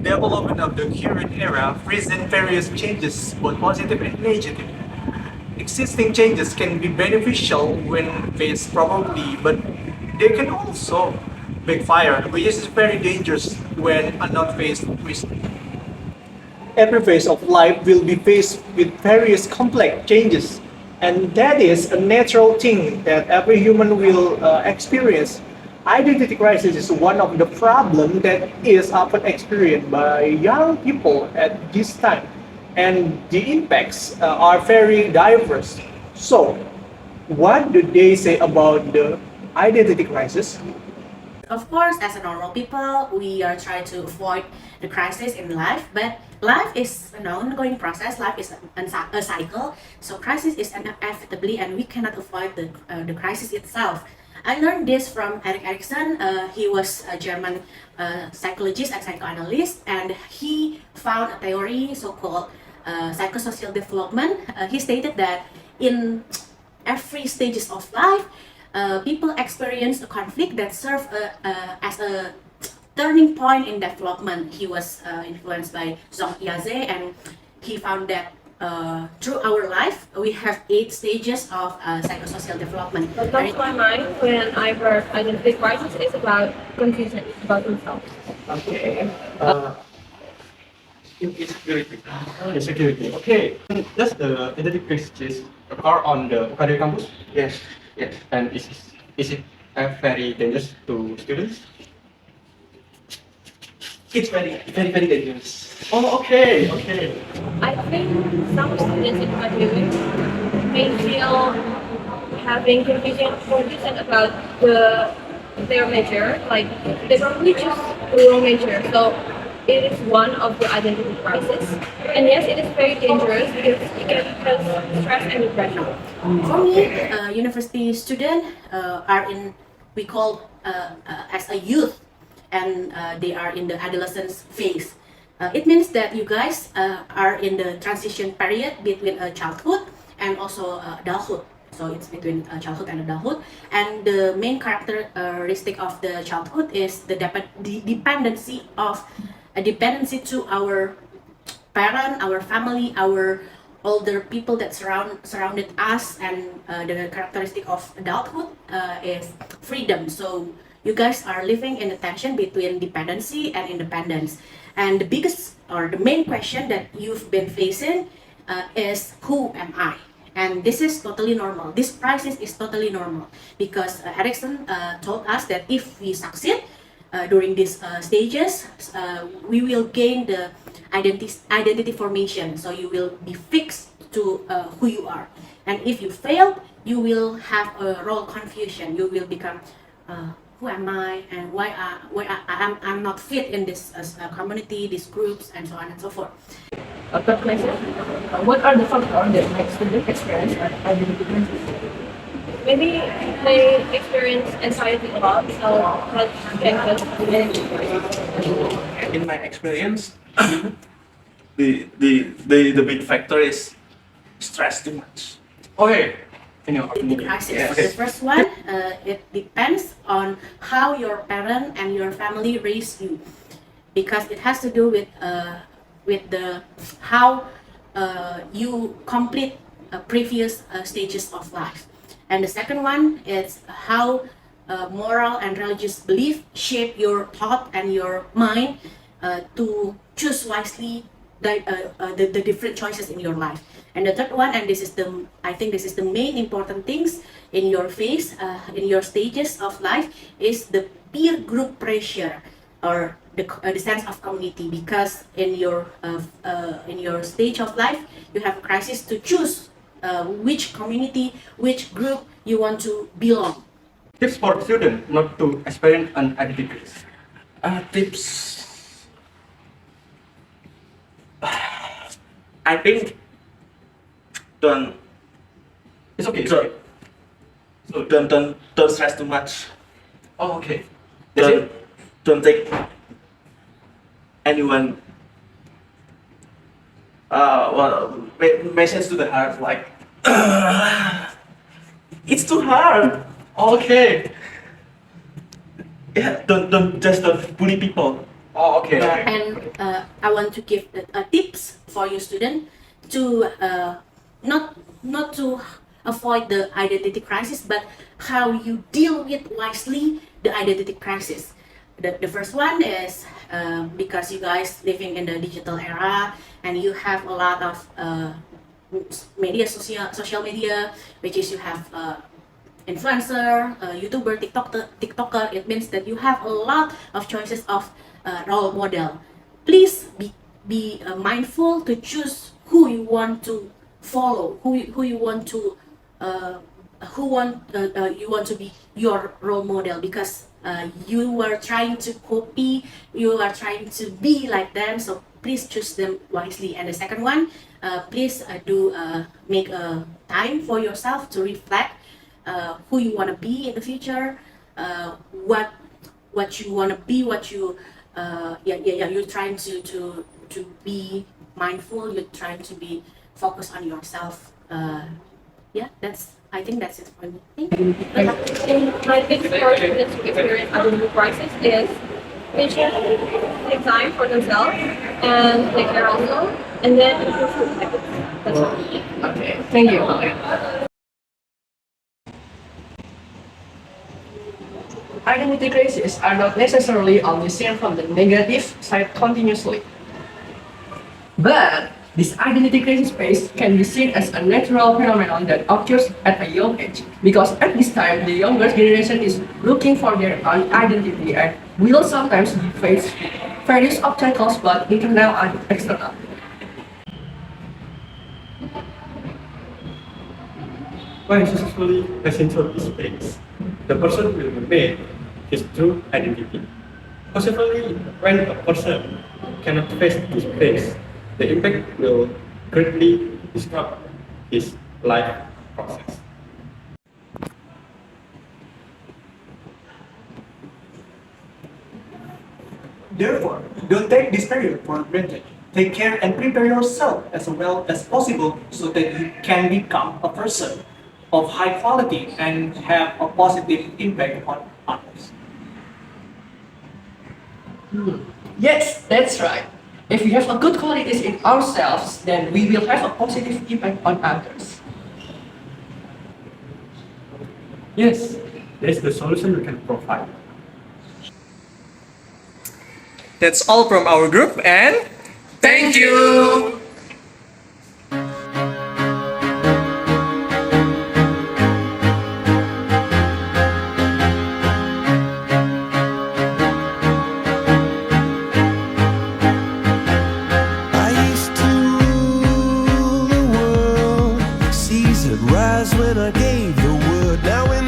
development of the current era present various changes, both positive and negative. Existing changes can be beneficial when faced properly, but they can also backfire, which is very dangerous when not faced with. Every phase of life will be faced with various complex changes, and that is a natural thing that every human will experience. Identity crisis is one of the problems that is often experienced by young people at this time, and the impacts are very diverse. So, what do they say about the identity crisis? Of course, as a normal people, we are trying to avoid the crisis in life, but life is an ongoing process. Life is a cycle, so crisis is inevitably, and we cannot avoid the crisis itself. I learned this from Erik Erikson. He was a German psychologist and psychoanalyst, and he found a theory so-called psychosocial development. He stated that in every stages of life, people experience a conflict that serves as a turning point in development. He was influenced by Jean Piaget, and he found that through our life, we have 8 stages of psychosocial development. What comes to my mind when I heard identity crisis is about confusion about himself. Okay. Insecurity. Insecurity. Okay. Does the identity crisis occur on the academic campus? Yes. Yes. And is it very dangerous to students? It's very dangerous. Oh, okay, okay. I think some students in my view may feel having confusion about their major, like they probably choose the wrong major. So it is one of the identity crisis. And yes, it is very dangerous because it can cause stress and depression. For me, university students are in, we call as a youth, and they are in the adolescence phase. It means that you guys are in the transition period between childhood and also adulthood. So it's between childhood and adulthood. And the main characteristic of the childhood is the dependency to our parent, our family, our older people that surrounded us, and the characteristic of adulthood is freedom. So you guys are living in a tension between dependency and independence. And the biggest or the main question that you've been facing is, who am I? And this is totally normal. This crisis is totally normal because Erikson told us that if we succeed during these stages, we will gain the identity formation. So you will be fixed to who you are. And if you fail, you will have a role confusion. You will become who am I, and why I'm not fit in this community, these groups, and so on and so forth. A third question, what are the factors that make students experience identity crisis? Maybe they experience anxiety a lot, so that can cause identity crisis. In my experience, the big factor is stress too much. Okay. The crisis. Yeah. The first one, it depends on how your parent and your family raise you, because it has to do with the how you complete previous stages of life. And the second one is how moral and religious belief shape your thought and your mind to choose wisely the different choices in your life. And the third one, and I think this is the main important things in your phase, in your stages of life, is the peer group pressure, or the sense of community. Because in your stage of life, you have a crisis to choose which community, which group you want to belong. Tips for students not to experience an identity crisis. Tips. I think don't. It's okay. Sorry. So don't stress too much. Oh, okay. Don't take anyone. Message to the heart like it's too hard. Okay. Yeah. Don't bully people. Oh, okay. And I want to give tips for your student to not to avoid the identity crisis, but how you deal with wisely the identity crisis. The first one is because you guys living in the digital era and you have a lot of social media, which is you have influencer, YouTuber, TikToker. It means that you have a lot of choices of role model. Please be mindful to choose who you want to follow, who you want to you want to be your role model, because you are trying to copy, you are trying to be like them. So please choose them wisely. And the second one, please make a time for yourself to reflect who you want to be in the future, what you want to be, what you you're trying to be mindful, you're trying to be focused on yourself. I think that's it for me. Thank you. And my biggest for students who experience identity crisis is they should take time for themselves and take care also, and then improve their habits. That's all. Okay, thank you. Identity crises are not necessarily only seen from the negative side continuously. But this identity crisis phase can be seen as a natural phenomenon that occurs at a young age, because at this time the younger generation is looking for their own identity and will sometimes face various obstacles, both internal and external. When successfully passing through this phase, the person will remain his true identity. Possibly, when a person cannot face this phase, the impact will greatly disrupt his life process. Therefore, don't take this period for granted. Take care and prepare yourself as well as possible so that you can become a person of high quality and have a positive impact on others. Yes, that's right. If we have a good qualities in ourselves, then we will have a positive impact on others. Yes, that's the solution we can provide. That's all from our group, and thank you! I used to rule the world, seas would rise when I gave the word. Now in